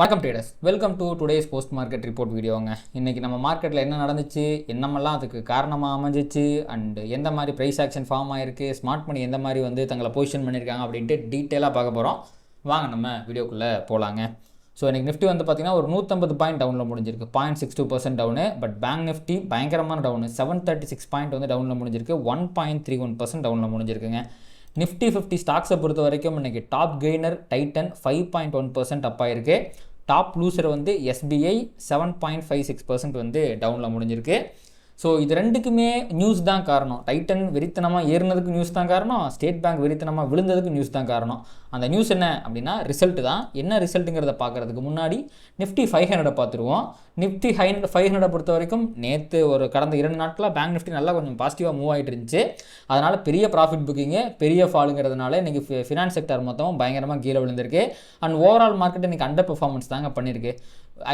வணக்கம் traders, welcome to today's post market report வீடியோங்க. இன்றைக்கி நம்ம மார்க்கெட்டில் என்ன நடந்துச்சு, என்னமெல்லாம் அதுக்கு காரணமாக அமைஞ்சிச்சு, அண்டு எந்த மாதிரி ப்ரைஸ் ஆக்ஷன் ஃபார்ம் ஆகிருக்கு, ஸ்மார்ட் மணி எந்த மாதிரி தங்களை பொசிஷன் பண்ணியிருக்காங்க அப்படின்ட்டு டீட்டெயிலாக பார்க்க போகிறோம். வாங்க நம்ம வீடியோக்குள்ளே போகலாங்க. ஸோ இன்றைக்கி நிஃப்டி பார்த்திங்கன்னா ஒரு 150 பாயிண்ட் டவுனில் முடிஞ்சிருக்கு, 0.62% டவுனு. பட் பேங்க் நிஃப்டி பயங்கரமான டவுனு, 736 பாயிண்ட் டவுனில் முடிஞ்சிருக்கு, 1.31% டவுனில் முடிஞ்சிருக்குங்க. நிஃப்டி 50 ஸ்டாக்ஸை பொறுத்த வரைக்கும் இன்றைக்கி டாப் கெய்னர் டைட்டன் 5.1% அப் ஆயிருக்கு. டாப் லூசர் எஸ்பிஐ 7.56% டவுனில் முடிஞ்சிருக்கு. ஸோ இது ரெண்டுக்குமே நியூஸ் தான் காரணம். டைட்டன் வெறித்தனமாக ஏறினதுக்கு நியூஸ் தான் காரணம், ஸ்டேட் பேங்க் வெறித்தனமாக விழுந்ததுக்கு நியூஸ் தான் காரணம். அந்த நியூஸ் என்ன அப்படின்னா ரிசல்ட் தான். என்ன ரிசல்ட்டுங்கிறத பார்க்குறதுக்கு முன்னாடி நிஃப்டி 500 பார்த்துருவோம். நிஃப்டி 500 பொறுத்த வரைக்கும் நேற்று கடந்த 2 நாட்களாக பேங்க் நிஃப்டி நல்லா கொஞ்சம் பாசிட்டிவாக மூவ் ஆகிட்டு இருந்துச்சு. அதனால் பெரிய ப்ராஃபிட் புக்கிங்கு, பெரிய ஃபாலுங்கிறதுனால இன்றைக்கி ஃபினான்ஸ் செக்டர் மொத்தமும் பயங்கரமாக கீழே விழுந்திருக்கு. அண்ட் ஓவரால் மார்க்கெட் இன்றைக்கி அண்டர் பெர்ஃபார்மன்ஸ் தாங்க பண்ணியிருக்கு.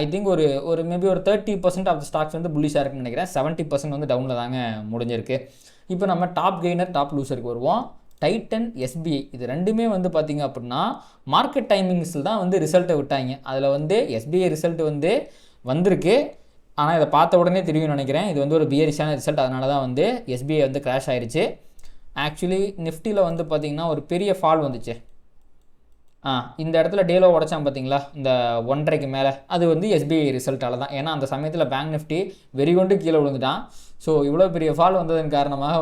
ஐ திங்க் ஒரு மேபி ஒரு 30% ஆஃப் த ஸ்டாக்ஸ் புல்லிஷாக இருக்குன்னு நினைக்கிறேன். 70% டவுனில் தாங்க முடிஞ்சிருக்கு. இப்போ நம்ம டாப் கெய்னர் டாப் லூசருக்கு வருவோம். டைட்டன், எஸ்பிஐ இது ரெண்டுமே பார்த்திங்க அப்படின்னா மார்க்கெட் டைமிங்ஸில் தான் ரிசல்ட்டை விட்டாங்க. அதில் எஸ்பிஐ ரிசல்ட் வந்திருக்கு. ஆனால் இதை பார்த்த உடனே தெரியும்னு நினைக்கிறேன். இது ஒரு பியரிஷான ரிசல்ட். அதனால தான் எஸ்பிஐ கிராஷ் ஆயிடுச்சு. ஆக்சுவலி நிஃப்டியில் பார்த்திங்கன்னா ஒரு பெரிய ஃபால் வந்துச்சு. இந்த இடத்துல டேலோ உடச்சான் பார்த்தீங்களா, இந்த 1.5க்கு மேலே, அது எஸ்பிஐ ரிசல்ட்டால் தான். ஏன்னா அந்த சமயத்தில் பேங்க் நிஃப்டி வெறிகொண்டு கீழே விழுந்துட்டான். ஸோ இவ்வளோ பெரிய ஃபால் வந்ததன் காரணமாக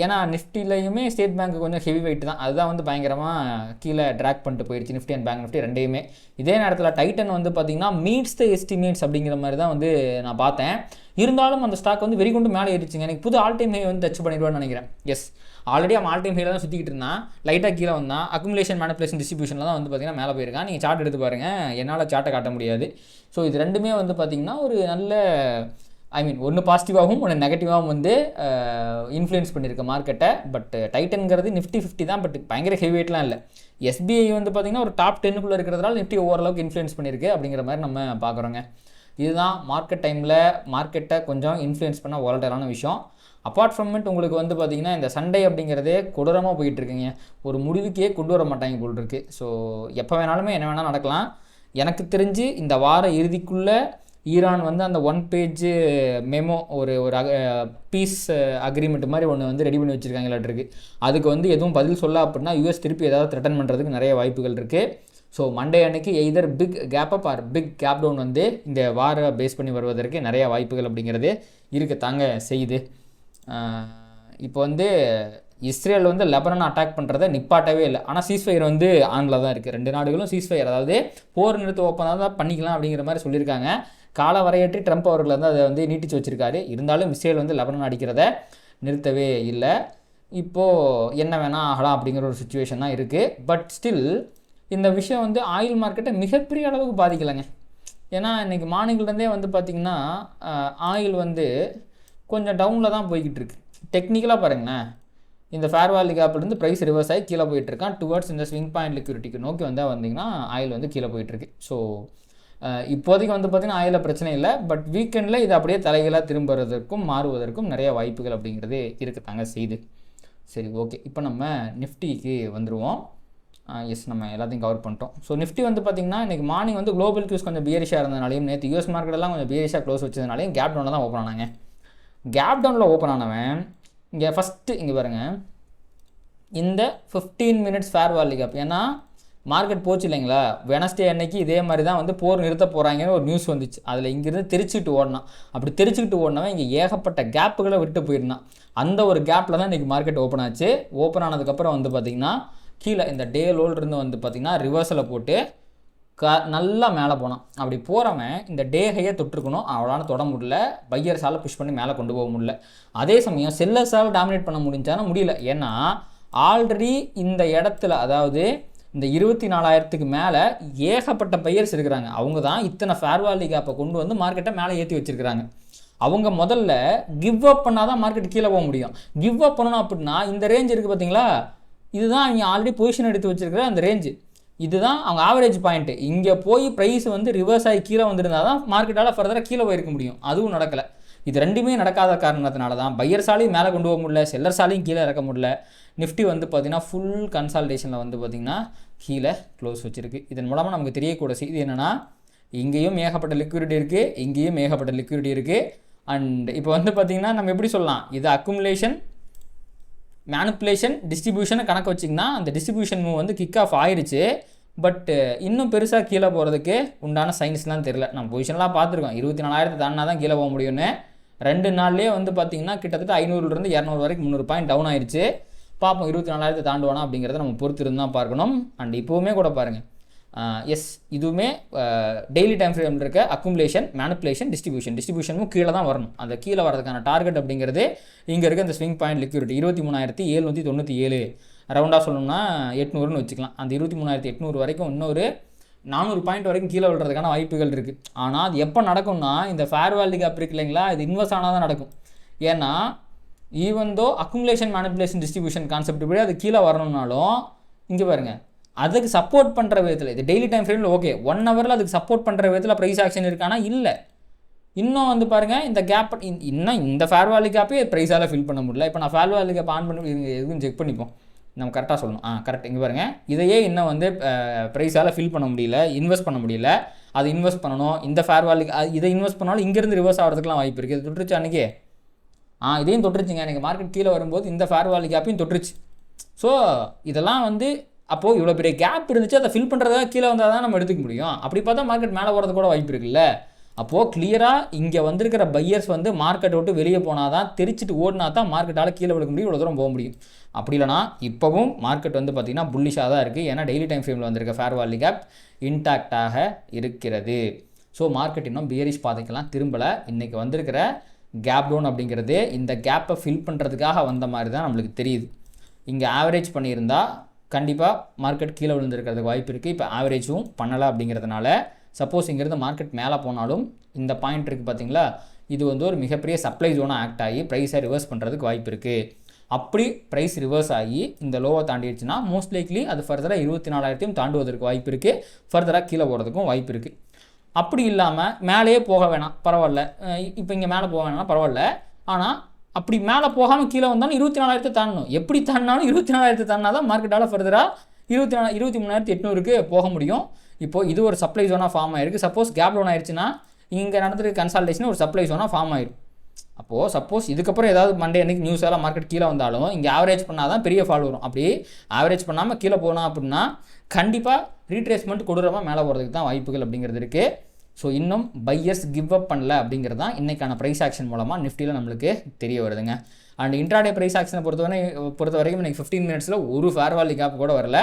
ஏன்னா நிஃப்டிலையுமே ஸ்டேட் பேங்க் கொஞ்சம் ஹெவி வெயிட் தான். அதுதான் பயங்கரமாக கீழே ட்ராக் பண்ணிட்டு போயிடுச்சு நிஃப்டி அண்ட் பேங்க் நிஃப்டி ரெண்டையுமே. இதே நேரத்தில் டைட்டன் பார்த்திங்கன்னா மீட்ஸ் த எஸ்டிமேட்ஸ் அப்படிங்கிற மாதிரி தான் நான் பார்த்தேன். இருந்தாலும் அந்த ஸ்டாக் வெறிகொண்டு மேலே ஏறிச்சுங்க. எனக்கு புது ஆல் டைம் ஹை டச் பண்ணிடுவான்னு நினைக்கிறேன். எஸ், ஆல்ரெடி அவன் ஆல் டைம் ஹையில் தான் சுற்றிக்கிட்டு இருந்தான். லைட்டாக கீழே வந்தான். அக்குமுலேஷன், மேனிபுலேஷன், டிஸ்ட்ரிபியூஷனில் தான் பார்த்திங்கன்னா மேலே போயிருக்கான். நீங்கள் சார்ட் எடுத்து பாருங்கள், என்னால் சார்ட்டை காட்ட முடியாது. ஸோ இது ரெண்டுமே பார்த்திங்கன்னா ஒரு நல்ல ஒன்று பாசிட்டிவாகவும் ஒன்று நெகட்டிவாகவும் இன்ஃப்ளூயன்ஸ் பண்ணியிருக்க மார்க்கெட்டை. பட் டைட்டன்கிறது நிஃப்டி 50 தான். பட் பயங்கர ஹெவி வெயிட்லாம் இல்லை. எஸ்பிஐ பார்த்திங்கன்னா ஒரு டாப் 10க்குள்ளே இருக்கிறதுனால நிஃப்டி ஓரளவுக்கு இன்ஃப்ளூயன்ஸ் பண்ணியிருக்கு அப்படிங்கிற மாதிரி நம்ம பார்க்குறோங்க. இதுதான் மார்க்கெட் டைமில் மார்க்கெட்டை கொஞ்சம் இன்ஃப்ளூயன்ஸ் பண்ண வாலட்டைலான விஷயம். அப்பார்ட் ஃப்ரம் இட் உங்களுக்கு பார்த்திங்கன்னா இந்த சண்டே அப்படிங்கிறதே கொடூரமாக போயிட்டுருக்குங்க. ஒரு முடிவுக்கே கொண்டு வர மாட்டாங்க போல் இருக்குது. ஸோ எப்போ வேணாலுமே என்ன வேணால் நடக்கலாம். எனக்கு தெரிஞ்சு இந்த வார இறுதிக்குள்ளே ஈரான் அந்த 1 பேஜ் மெமோ ஒரு பீஸ் அக்ரிமெண்ட் மாதிரி ஒன்று ரெடி பண்ணி வச்சுருக்காங்களாட்டிருக்கு. அதுக்கு எதுவும் பதில் சொல்ல அப்படின்னா யூஎஸ் திருப்பி ஏதாவது த்ரெட்டன் பண்ணுறதுக்கு நிறைய வாய்ப்புகள் இருக்குது. ஸோ மண்டே அன்னைக்கு either big gap up or big gap down இந்த வார பேஸ் பண்ணி வருவதற்கு நிறைய வாய்ப்புகள் அப்படிங்கிறது இருக்கத்தாங்க செய்யுது. இப்போ இஸ்ரேல் லெபனான் அட்டாக் பண்ணுறதை நிப்பாட்டவே இல்லை. ஆனால் சீஸ்ஃபயர் ஆனில் தான் இருக்குது. 2 நாடுகளும் சீஸ்ஃபயர், அதாவது போர் நிறுத்த ஒப்பந்தம் தான் பண்ணிக்கலாம் அப்படிங்கிற மாதிரி சொல்லியிருக்காங்க. கால வரையற்றி ட்ரம்ப் அவர்கள் அதை நீட்டிச்சு வச்சுருக்காரு. இருந்தாலும் இஸ்ரேல் லெபனான் அடிக்கிறத நிறுத்தவே இல்லை. இப்போது என்ன வேணால் ஆகலாம் அப்படிங்கிற ஒரு சுச்சுவேஷன் தான் இருக்குது. பட் ஸ்டில் இந்த விஷயம் ஆயில் மார்க்கெட்டை மிகப்பெரிய அளவுக்கு பாதிக்கலைங்க. ஏன்னா இன்றைக்கி மார்னிங்லேருந்தே பார்த்திங்கன்னா ஆயில் கொஞ்சம் டவுனில் தான் போய்கிட்டு இருக்கு. டெக்னிக்கலாக பாருங்களேன், இந்த ஃபேர் வேல்யூ கேப்லேருந்து ப்ரைஸ் ரிவர்ஸ் ஆகி கீழே போயிட்டுருக்கான். டுவர்ட்ஸ் இந்த ஸ்விங் பாயிண்ட் லிக்விடிட்டிக்கு நோக்கி வந்தீங்கன்னா ஆயில் கீழே போயிட்டுருக்கு. ஸோ இப்போதைக்கு பார்த்திங்கன்னா ஆயிலில் பிரச்சனை இல்லை. பட் வீக்கெண்டில் இது அப்படியே தலைகளாக திரும்புவதற்கும் மாறுவதற்கும் நிறைய வாய்ப்புகள் அப்படிங்கிறது இருக்கத்தாங்க செய்யுது. சரி, ஓகே, இப்போ நம்ம நிஃப்டிக்கு வந்துடுவோம். எஸ், நம்ம எல்லாத்தையும் கவர் பண்ணிட்டோம். ஸோ நிஃப்டி பார்த்திங்கன்னா இன்றைக்கி மார்னிங் குளோபல் கியூஸ் கொஞ்சம் பியரிஷாக இருந்ததுனாலையும் நேற்று யூஎஸ் மார்க்கெட்டெல்லாம் கொஞ்சம் பியரிஷாக க்ளோஸ் வச்சதுனாலையும் கேப் டவுனில் தான் ஓப்பன் ஆனாங்க. கேப் டவுனில் ஓப்பன் ஆனவன் இங்கே ஃபஸ்ட்டு இங்கே பாருங்கள், இந்த 15 மினிட்ஸ் ஃபேர் வேல்யூ கேப். ஏன்னா மார்க்கெட் போச்சு இல்லைங்களா, வெனஸ்டே அன்னைக்கு இதே மாதிரி தான் போர் நிறுத்த போகிறாங்கன்னு ஒரு நியூஸ் வந்துச்சு. அதில் இங்கேருந்து தெரிச்சுக்கிட்டு ஓடினான். அப்படி தெரிச்சுக்கிட்டு ஓடினவன் இங்கே ஏகப்பட்ட கேப்புகளை விட்டு போயிருந்தான். அந்த ஒரு கேப்பில் தான் இன்றைக்கி மார்க்கெட் ஓப்பன் ஆச்சு. ஓப்பன் ஆனதுக்கப்புறம் பார்த்திங்கன்னா கீழே இந்த டே லோல்ருந்து பார்த்திங்கன்னா ரிவர்ஸில் போட்டு நல்லா மேலே போனான். அப்படி போகிறவன் இந்த டே ஹையை தொட்டிருக்கணும், அவளால் தொட முடியல. பையர்ஸால் புஷ் பண்ணி மேலே கொண்டு போக முடியல. அதே சமயம் செல்லர்ஸால் டாமினேட் பண்ண முடிஞ்சானா முடியல. ஏன்னா ஆல்ரெடி இந்த இடத்துல, அதாவது இந்த 24,000க்கு மேலே ஏகப்பட்ட பையர்ஸ் இருக்கிறாங்க. அவங்க தான் இத்தனை ஃபேர் வேல்யூ கேப்பை கொண்டு மார்க்கெட்டை மேலே ஏற்றி வச்சுருக்கிறாங்க. அவங்க முதல்ல கிவ் அப் பண்ணால் தான் மார்க்கெட் கீழே போக முடியும். கிவ் அப் பண்ணணும் அப்படின்னா இந்த ரேஞ்ச் இருக்குது பார்த்தீங்களா, இதுதான் அவங்க ஆல்ரெடி பொசிஷன் எடுத்து வச்சுருக்கிற அந்த ரேஞ்சு. இதுதான் அவங்க ஆவரேஜ் பாயிண்ட்டு. இங்கே போய் ப்ரைஸ் ரிவர்ஸ் ஆகி கீழே வந்திருந்தால் தான் மார்க்கெட்டால் ஃபர்தராக கீழே போயிருக்க முடியும். அதுவும் நடக்கலை. இது ரெண்டுமே நடக்காத காரணத்தினால தான் பையர்ஸாலையும் மேலே கொண்டு போக முடியல, செல்லர்ஸாலையும் கீழே இறக்க முடியல. நிஃப்டி வந்து பார்த்திங்கன்னா ஃபுல் கன்சால்டேஷனில் வந்து பார்த்திங்கன்னா கீழே க்ளோஸ் வச்சுருக்கு. இதன் மூலமாக நமக்கு தெரியக்கூட செய்தி என்னென்னா, இங்கேயும் ஏகப்பட்ட லிக்விடிட்டி இருக்குது, இங்கேயும் ஏகப்பட்ட லிக்விடிட்டி இருக்குது. அண்ட் இப்போ வந்து பார்த்திங்கன்னா நம்ம எப்படி சொல்லலாம், இது அக்குமுலேஷன், மேனிப்புலேஷன், டிஸ்ட்ரிபியூஷனை கணக்கு வச்சிங்கன்னா அந்த டிஸ்ட்ரிபியூஷன் மூவ் வந்து கிக் ஆஃப் ஆயிடுச்சு. பட் இன்னும் பெருசாக கீழே போகிறதுக்கு உண்டான சைன்ஸ்லாம் தெரில. நம்ம பொசிஷன்லாம் பார்த்துருக்கோம், 24,000 தாண்டினா தான் கீழே போக முடியும்னு. 2 நாள்லேயே வந்து பார்த்திங்கன்னா கிட்டத்தட்ட 500லேருந்து 200 வரைக்கும் 300 பாயிண்ட் டவுன் ஆயிடுச்சு. பார்ப்போம் 24,000 தாண்டுவானா அப்படிங்கிறத நம்ம பொறுத்து இருந்து தான் பார்க்கணும். அண்ட் இப்போவுமே கூட பாருங்கள், எஸ் இதுவுமே டெய்லி டைம் ஃப்ரேமில் இருக்க அக்குமுலேஷன், மேனிப்புலேஷன், டிஸ்ட்ரிபியூஷனும் கீழே தான் வரணும். அந்த கீழே வரதுக்கான டார்கெட் அப்படிங்கிறது இங்கே இருக்க இந்த ஸ்விங் பாயிண்ட் லிக்விடிட்டி 23,797, ரவுண்டாக சொல்லணும்னா 800ன்னு வச்சுக்கலாம். அந்த 23,800 வரைக்கும் இன்னொரு 400 பாயிண்ட் வரைக்கும் கீழே விழுறதுக்கான வாய்ப்புகள் இருக்குது. ஆனால் அது எப்போ நடக்கும்னா, இந்த ஃபேர் வேல்யூ கேப் இருக்கு இல்லைங்களா, இது இன்வெஸ்ட் ஆனால் தான் நடக்கும். ஏன்னா even though accumulation, manipulation, distribution concept படி அது கீழே வரணும்னாலும் இங்கே பாருங்கள், அதுக்கு சப்போர்ட் பண்ணுற விதத்தில் இது டெய்லி டைம் ஃப்ரேமில் ஓகே 1 ஹவரில் அதுக்கு சப்போர்ட் பண்ணுற விதத்தில் ப்ரைஸ் ஆக்ஷன் இருக்கானா இல்லை. இன்னும் வந்து பாருங்கள், இந்த கேப் இன்னும் இந்த ஃபேர் வேல்யூ கேப்பே ப்ரைஸால் ஃபில் பண்ண முடியல. இப்போ நான் ஃபேர் வேல்யூ கேப் ஆன் பண்ணி எதுவும் செக் பண்ணிப்போம், நம்ம கரெக்டாக சொல்லணும். கரெக்ட். இங்கே பாருங்கள், இதையே இன்னும் வந்து ப்ரைஸால் ஃபில் பண்ண முடியல, இன்வெஸ்ட் பண்ண முடியல. அது இன்வெஸ்ட் பண்ணணும், இந்த ஃபேர் வேல்யூ இதை இன்வெஸ்ட் பண்ணாலும் இங்கேருந்து ரிவர்ஸ் ஆகிறதுக்குலாம் வாய்ப்பு இருக்குது. இது தொட்டுருச்சு அன்றைக்கி, இதையும் தொட்டுருச்சுங்க. எனக்கு மார்க்கெட் கீழே வரும்போது இந்த ஃபேர் வேல்யூ கேப்பையும் தொட்டுருச்சு. ஸோ இதெல்லாம் வந்து அப்போது இவ்வளோ பெரிய கேப் இருந்துச்சு, அதை ஃபில் பண்ணுறதாக கீழே வந்தால் தான் நம்ம எடுத்துக்க முடியும். அப்படி பார்த்தா மார்க்கெட் மேலே போகிறது கூட வாய்ப்பு இருக்குல்ல. அப்போது கிளியராக இங்கே வந்திருக்கிற பையர்ஸ் வந்து மார்க்கெட்டை விட்டு வெளியே போனால் தான், தெரிச்சிட்டு ஓடினா தான் மார்க்கெட்டால் கீழே விழுக்க முடியும், இவ்வளோ தூரம் போக முடியும். அப்படி இல்லைனா இப்போவும் மார்க்கெட் வந்து பார்த்திங்கன்னா புல்லிஷாக தான் இருக்குது. ஏன்னா டெய்லி டைம் ஃப்ரேமில் வந்திருக்க ஃபேர் வேல்யூ கேப் இன்டாக்டாக இருக்கிறது. ஸோ மார்க்கெட் இன்னும் பியரிஷ் பாதைக்கெல்லாம் திரும்பலை. இன்றைக்கி வந்திருக்கிற கேப் டவுன் அப்படிங்கிறது இந்த கேப்பை ஃபில் பண்ணுறதுக்காக வந்த மாதிரி தான் நம்மளுக்கு தெரியுது. இங்கே ஆவரேஜ் பண்ணியிருந்தால் கண்டிப்பாக மார்க்கெட் கீழே விழுந்திருக்கிறதுக்கு வாய்ப்பு இருக்குது. இப்போ ஆவரேஜும் பண்ணலை அப்படிங்கிறதுனால சப்போஸ் இங்கேருந்து மார்க்கெட் மேலே போனாலும் இந்த பாயிண்ட் இருக்குது பார்த்தீங்களா, இது வந்து ஒரு மிகப்பெரிய சப்ளை ஜோனாக ஆக்ட் ஆகி ப்ரைஸை ரிவர்ஸ் பண்ணுறதுக்கு வாய்ப்பு இருக்குது. அப்படி ப்ரைஸ் ரிவர்ஸ் ஆகி இந்த லோவை தாண்டிடுச்சுன்னா மோஸ்ட் லைக்லி அது ஃபர்தராக 24,000 தாண்டுவதற்கு வாய்ப்பு இருக்குது, ஃபர்தராக கீழே போகிறதுக்கும் வாய்ப்பு இருக்குது. அப்படி இல்லாமல் மேலேயே போக வேணாம், பரவாயில்ல, இப்போ இங்கே மேலே போக வேணாம் பரவாயில்ல. ஆனால் அப்படி மேலே போகாமல் கீழே வந்தாலும் 24,000 தாண்டணும். எப்படி தாண்டினாலும் 24,000 தாண்டினா தான் மார்க்கெட்டால் ஃபர்தராக 23,800க்கு போக முடியும். இப்போது இது ஒரு சப்ளை ஜோனாக ஃபார்ம் ஆகிருக்கு. சப்போஸ் கேப் டவுன் ஆயிடுச்சுன்னா இங்கே நடந்துருக்க கன்சல்டேஷன் ஒரு சப்ளை ஜோனாக ஃபார்ம் ஆயிடும். அப்போது சப்போஸ் இதுக்கப்புறம் ஏதாவது மண்டே அன்றைக்கி நியூஸ் எல்லாம் மார்க்கெட் கீழே வந்தாலும் இங்கே ஆவரேஜ் பண்ணால் தான் பெரிய ஃபால் வரும். அப்படி ஆவரேஜ் பண்ணாமல் கீழே போனோம் அப்படின்னா கண்டிப்பாக ரீட்ரேஸ்மெண்ட் கொடூரமாக மேலே போகிறதுக்கு தான் வாய்ப்புகள் அப்படிங்கிறது இருக்குது. ஸோ இன்னும் பையர்ஸ் கிவ் அப் பண்ணல அப்படிங்கிறது தான் இன்றைக்கான ப்ரைஸ் ஆக்ஷன் மூலமாக நிஃப்டியில் நம்மளுக்கு தெரிய வருதுங்க. அண்ட் இன்ட்ராடே ப்ரைஸ் ஆக்ஷனை பொறுத்த வரைக்கும் இன்றைக்கி 15 மினிட்ஸில் ஒரு ஃபேர் வேல்யூ கேப் கூட வரல.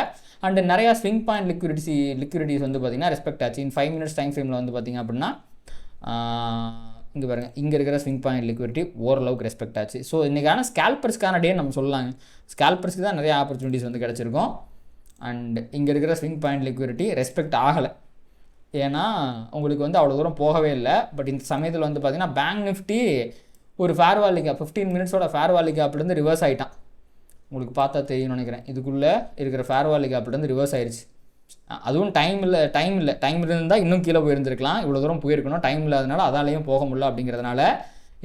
அண்ட் நிறையா ஸ்விங் பாயிண்ட் லிக்விடிட்டிஸ் வந்து பார்த்திங்கன்னா ரெஸ்பெக்ட் ஆச்சு. இன் 5 மினிட்ஸ் டைம் ஃப்ரேமில் வந்து பார்த்திங்க அப்படின்னா இங்கே பாருங்கள், இங்கே இருக்கிற ஸ்விங் பாயிண்ட் லிக்விடிட்டி ஓரளவுக்கு ரெஸ்பெக்ட் ஆச்சு. ஸோ இன்றைக்கான ஸ்கேல்பர்ஸ்க்கான டே நம்ம சொல்லலாங்க. ஸ்கேல்பர்ஸ்க்கு தான் நிறைய ஆப்பர்ச்சுனிட்டிஸ் வந்து கிடச்சிருக்கும். அண்ட் இங்கே இருக்கிற ஸ்விங் பாயிண்ட் லிக்விடிட்டி ரெஸ்பெக்ட் ஆகலை, ஏன்னா உங்களுக்கு வந்து அவ்வளோ தூரம் போகவே இல்லை. பட் இந்த சமயத்தில் வந்து பார்த்திங்கன்னா பேங்க் நிஃப்டி ஒரு ஃபேர் வேல்யூ கேப் 15 மினிட்ஸோட ஃபேர் வேல்யூ கேப்லேருந்து ரிவர்ஸ் ஆகிட்டான். உங்களுக்கு பார்த்தா தெரியும்னு நினைக்கிறேன். இதுக்குள்ளே இருக்கிற ஃபேர் வேல்யூ கேப்லேருந்து ரிவர்ஸ் ஆயிடுச்சு. அதுவும் டைம் இருந்தால் இன்னும் கீழே போயிருந்துருக்கலாம், இவ்வளோ தூரம் போயிருக்கணும். டைம் இல்லாதனால அதாலேயும் போக முடியல அப்படிங்கிறதுனால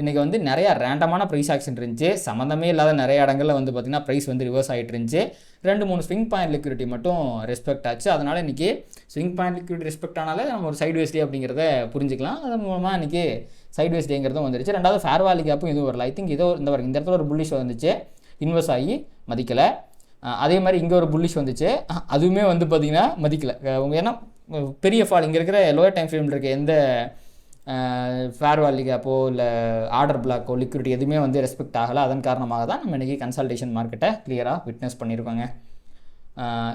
இன்றைக்கி வந்து நிறையா ரேண்டமான ப்ரைஸ் ஆக்ஷன் இருந்துச்சு. சம்மந்தமே இல்லாத நிறைய இடங்களில் வந்து பார்த்திங்கன்னா ப்ரைஸ் வந்து ரிவர்ஸ் ஆகிட்டு இருந்துச்சு. 2-3 ஸ்விங் பாயிண்ட் லிக்விடிட்டி மட்டும் ரெஸ்பெக்ட் ஆச்சு. அதனால் இன்றைக்கி ஸ்விங் பாயிண்ட் லிக்விடிட்டி ரெஸ்பெக்ட் ஆனாலே நம்ம ஒரு சைட் வேஸ் டே அப்படிங்கிறத புரிஞ்சிக்கலாம். அது மூலமாக இன்றைக்கி சைட் வேஸ் டேங்கிறதும் வந்துருச்சு. ரெண்டாவது ஃபேர் வேல்யூ கேப்பும் இதுவும் வரல. ஐ திங்க் இந்த இடத்துல ஒரு புல்லிஷ் வந்துச்சு, இன்வெஸ்ட் ஆகி மதிக்கலை. அதே மாதிரி இங்கே ஒரு புல்லிஷ் வந்துச்சு, அதுவுமே வந்து பார்த்திங்கன்னா மதிக்கலை. ஏன்னா பெரிய ஃபால் இங்கே இருக்கிற லோயர் டைம் ஃப்ரேமில் இருக்க எந்த ஃபேர் வேல்யூ கேப்போ இல்லை ஆர்டர் பிளாக்கோ லிக்விடிட்டி எதுவுமே வந்து ரெஸ்பெக்ட் ஆகலை. அதன் காரணமாக தான் நம்ம இன்றைக்கி கன்சல்டேஷன் மார்க்கெட்டை கிளியராக விட்னஸ் பண்ணியிருக்கோங்க.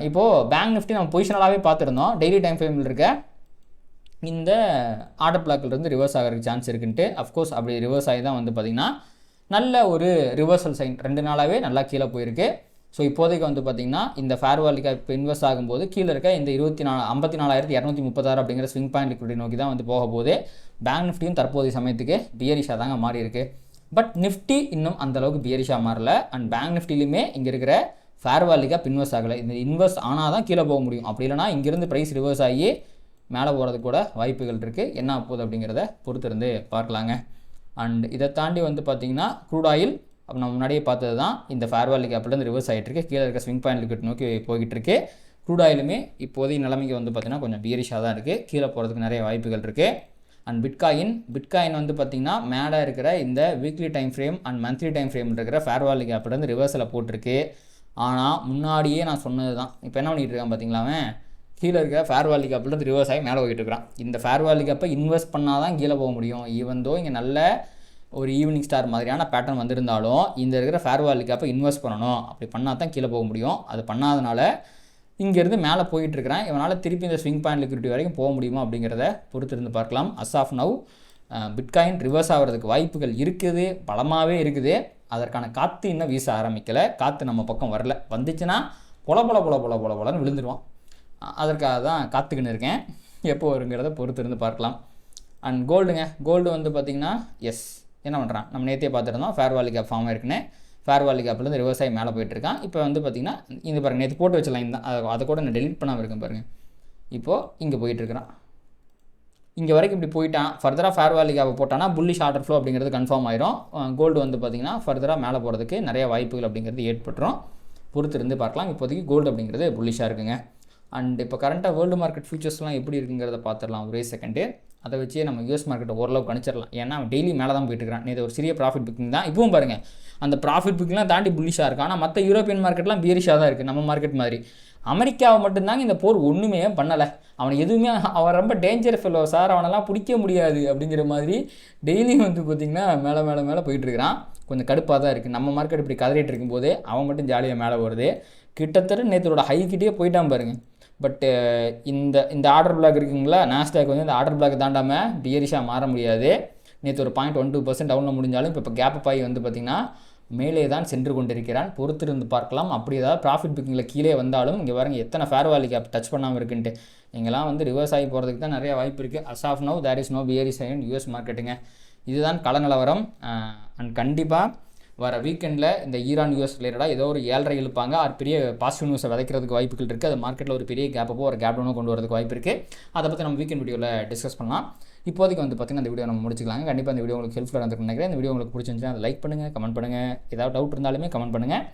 இப்போது பேங்க் நிஃப்டி நம்ம பொசிஷனலாகவே பார்த்துருந்தோம். டெய்லி டைம் ஃப்ரேமில் இருக்க இந்த ஆர்டர் பிளாக்கிலிருந்து ரிவர்ஸ் ஆகிறதுக்கு சான்ஸ் இருக்குன்ட்டு. அஃப்கோர்ஸ் அப்படி ரிவர்ஸ் ஆகி தான் வந்து பார்த்திங்கன்னா நல்ல ஒரு ரிவர்சல் சைன் 2 நாளாகவே நல்லா கீழே போயிருக்கு. ஸோ இப்போதைக்கு வந்து பார்த்திங்கன்னா இந்த ஃபேர் வேல்யூ கேப் இன்வெஸ்ட் ஆகும்போது கீழே இருக்க இந்த 54,236 அப்படிங்கிற ஸ்விங் பாயிண்ட் லிக்விடிட்டி நோக்கி தான் வந்து போக போகுது. பேங்க் நிஃப்டியும் தற்போதைய சமயத்துக்கு பியரிஷாக தாங்க மாறி இருக்குது. பட் நிஃப்டி இன்னும் அந்தளவுக்கு பியரிஷாக மாறல. அண்ட் பேங்க் நிஃப்டிலையுமே இங்கே இருக்கிற ஃபேர் வேல்யூ கேப் இன்வெஸ்ட் ஆகலை. இந்த இன்வெஸ்ட் ஆனால் தான் கீழே போக முடியும். அப்படி இல்லைனா இங்கேருந்து ப்ரைஸ் ரிவர்ஸ் ஆகி மேலே போகிறதுக்கு கூட வாய்ப்புகள் இருக்குது. என்ன போகுது அப்படிங்கிறத பொறுத்திருந்து பார்க்கலாங்க. அண்ட் இதை தாண்டி வந்து பார்த்திங்கன்னா க்ரூட் ஆயில் நம்ம முன்னாடியே பார்த்தது தான் இந்த ஃபேர் வேல்யூ கேப்லேருந்து ரிவர்ஸ் ஆகிட்டு இருக்கு, கீழே இருக்க ஸ்விங் பாயிண்ட் லிக்விட் நோக்கி போய்கிட்டு இருக்கு. க்ரூட் ஆயிலுமே இப்போதைய நிலைமைக்கு வந்து பார்த்திங்கன்னா கொஞ்சம் பியரிஷாக தான் இருக்குது, கீழே போகிறதுக்கு நிறைய வாய்ப்புகள் இருக்குது. அண்ட் பிட்காயின் வந்து பார்த்திங்கன்னா மேலே இருக்கிற இந்த weekly time frame and monthly time frame இருக்கிற ஃபேர் வேல்யூ கேப்லேருந்து ரிவர்ஸில் போட்டிருக்கு. ஆனால் முன்னாடியே நான் சொன்னது தான், இப்போ என்ன பண்ணிகிட்டு இருக்கான் பார்த்தீங்களாமே, கீழே இருக்கிற ஃபேர் வேல்யூ கேப்லேருந்து ரிவர்ஸ் ஆகி மேலே போயிட்டு இருக்கிறான். இந்த ஃபேர் வேல்யூ கேப்பை இன்வெஸ்ட் பண்ணால் தான் கீழே போக முடியும். ஈவந்தோ இங்கே நல்ல ஒரு ஈவினிங் ஸ்டார் மாதிரியான பேட்டர்ன் வந்திருந்தாலும் இந்த இருக்கிற ஃபேர் வேல்யூ கேப்பை இன்வெஸ்ட் பண்ணணும், அப்படி பண்ணால் தான் கீழே போக முடியும். அது பண்ணாதனால இங்கேருந்து மேலே போயிட்டுருக்கிறேன். இவனால் திருப்பி இந்த ஸ்விங் பாயிண்ட் லிக்விடிட்டி வரைக்கும் போக முடியுமா அப்படிங்கிறத பொறுத்திருந்து பார்க்கலாம். As of now bitcoin reverse ஆகிறதுக்கு வாய்ப்புகள் இருக்குது, பலமாகவே இருக்குது. அதற்கான காற்று இன்னும் வீச ஆரம்பிக்கலை, காற்று நம்ம பக்கம் வரல. வந்துச்சுன்னா பொலன்னு விழுந்துருவான். அதற்காக தான் காத்துக்கின்னு இருக்கேன், எப்போ வருங்கிறத பொறுத்திருந்து பார்க்கலாம். அண்ட் கோல்டு வந்து பார்த்திங்கன்னா என்ன பண்ணுறான், நம்ம நேற்றே பார்த்துருந்தோம் ஃபேர் வேல்யூ கேப் ஃபார்ம் இருக்குன்னு. ஃபேர் வேல்யூ கேப்லேருந்து ரிவர்ஸ் ஆகி மேலே போயிட்டுருக்கான். இப்போ வந்து பார்த்திங்கன்னா இந்த பாருங்கள், நேற்று போட்டு வச்ச லைன் தான், அதை கூட நான் டெலிட் பண்ணாமல் இருக்கேன் பாருங்கள். இப்போது இங்கே போயிட்டுருக்கிறான், இங்கே வரைக்கும் இப்படி போயிட்டான். ஃபர்தராக ஃபேர் வேல்யூ கேப் போட்டானா புல்லிஷ் ஆர்டர் ஃப்ளோ அப்படிங்கிறது கன்ஃபார்ம் ஆயிரும். கோல்டு வந்து பார்த்திங்கன்னா ஃபர்தராக மேலே போகிறதுக்கு நிறைய வாய்ப்புகள் அப்படிங்கிறது ஏற்பட்டுரும். பொறுத்திருந்து பார்க்கலாம். இப்போதைக்கு கோல்டு அப்படிங்கிறது புல்லிஷாக இருக்குங்க. அண்ட் இப்போ கரண்ட்டாக வேர்ல்டு மார்க்கெட் ஃபியூச்சர்ஸ்லாம் எப்படி இருக்குங்கிறத பார்த்துடலாம் ஒரே செகண்டு. அதை வச்சே நம்ம யூஎஸ் மார்க்கெட்டை ஓரளவு கணிச்சிடலாம். ஏன்னா டெய்லி மேலே தான் போயிட்டு இருக்கிறான். இது ஒரு சிறிய ப்ராஃபிட் புக்கிங் தான். இப்பவும் பாருங்கள், அந்த ப்ராஃபிட் புக்கிங்லாம் தாண்டி புல்லிஷாக இருக்குது. ஆனால் மற்ற யூரோப்பியன் மார்க்கெட்லாம் பியரிஷாக தான் இருக்குது, நம்ம மார்க்கெட் மாதிரி. அமெரிக்காவை மட்டும்தாங்க இந்த போர் ஒன்றுமே பண்ணலை. அவன் எதுவுமே, அவன் ரொம்ப டேஞ்சர் ஃபெல்லோ சார், அவனெல்லாம் பிடிக்க முடியாது அப்படிங்கிற மாதிரி டெய்லியும் வந்து பார்த்திங்கன்னா மேலே போயிட்டுருக்கிறான். கொஞ்சம் கடுப்பாக தான் இருக்குது. நம்ம மார்க்கெட் இப்படி கதறிட்டு இருக்கும்போது அவன் மட்டும் ஜாலியாக மேலே வருது. கிட்டத்தட்ட நேற்றோட ஹைக்கிட்டே போயிட்டான் பாருங்கள். பட்டு இந்த ஆர்டர் பிளாக் இருக்குங்களா, நாஸ்டாக் வந்து இந்த ஆர்டர் பிளாக் தாண்டாமல் பியரிஷாக மாற முடியாது. நேற்று ஒரு 0.12% டவுனில் முடிஞ்சாலும் இப்போ கேப் ஆகி வந்து பார்த்திங்கன்னா மேலே தான் சென்று கொண்டிருக்கிறான். பொறுத்திருந்து பார்க்கலாம். அப்படி ஏதாவது ப்ராஃபிட் புக்கிங்கில் கீழே வந்தாலும் இங்கே பாருங்க எத்தனை ஃபேர் வேல்யூ கேப் டச் பண்ணாமல் இருக்குன்ட்டு. இங்கெல்லாம் வந்து ரிவர்ஸ் ஆகி போகிறதுக்கு தான் நிறைய வாய்ப்பு இருக்குது. As of now there is no bearish in US மார்க்கெட்டுங்க. இதுதான் கள நிலவரம். அண்ட் கண்டிப்பாக வர வீக்கெண்டில் இந்த ஈரான் யூஎஸ் ரிலேட்டடாக ஏதோ ஒரு 7.5 இழுப்பாங்க. அது பெரிய பாசிட்டிவ் நியூஸை விதைக்கிறதுக்கு வாய்ப்புகள் இருக்குது. அது மார்க்கெட்டில் ஒரு பெரிய கேப்போ ஒரு கேப் டவுனோ கொண்டு வரதுக்கு வாய்ப்பு இருக்குது. அதை பற்றி நம்ம வீக்கெண்ட் வீடியோவில் டிஸ்கஸ் பண்ணலாம். இப்போதைக்கு வந்து பார்த்திங்கன்னா இந்த வீடியோ நம்ம முடிச்சுக்கலாங்க. கண்டிப்பாக இந்த வீடியோ உங்களுக்கு ஹெல்ப்ஃபுல்லாக இருந்துருக்கு நினைக்கிறேன். இந்த வீடியோ உங்களுக்கு பிடிச்சிருந்துச்சுன்னா அதை லைக் பண்ணுங்கள், கமெண்ட் பண்ணுங்கள். ஏதாவது டவுட் இருந்தாலுமே கமெண்ட் பண்ணுங்கள்.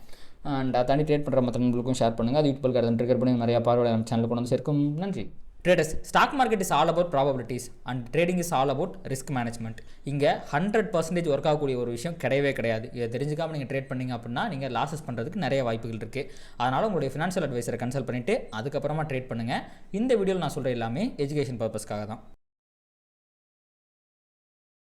அண்ட் அதை தாண்டி ட்ரேட் பண்ணுற மற்ற நண்பர்களுக்கும் ஷேர் பண்ணுங்கள். அது யூடியூப் கருத்து ட்ரிகர் பண்ணி நிறையா பார்வையாளர் நம்ம சேனலுக்கு கொண்டு வந்து சேர்க்கும். நன்றி. Traders, stock market is all about probabilities and trading is all about risk management. இங்கே 100% ஒர்க் ஆகக்கூடிய ஒரு விஷயம் கிடையவே கிடையாது. இதை தெரிஞ்சுக்காமல் நீங்கள் ட்ரேட் பண்ணிங்க அப்படின்னா நீங்கள் லாஸஸ் பண்ணுறதுக்கு நிறைய வாய்ப்புகள் இருக்குது. அதனால் உங்களுடைய ஃபினான்ஷியல் அட்வைசரை கன்சல்ட் பண்ணிவிட்டு அதுக்கப்புறமா ட்ரேட் பண்ணுங்கள். இந்த வீடியோவில் நான் சொல்கிற எல்லாமே எஜுகேஷன் பர்பஸ்க்காக தான்.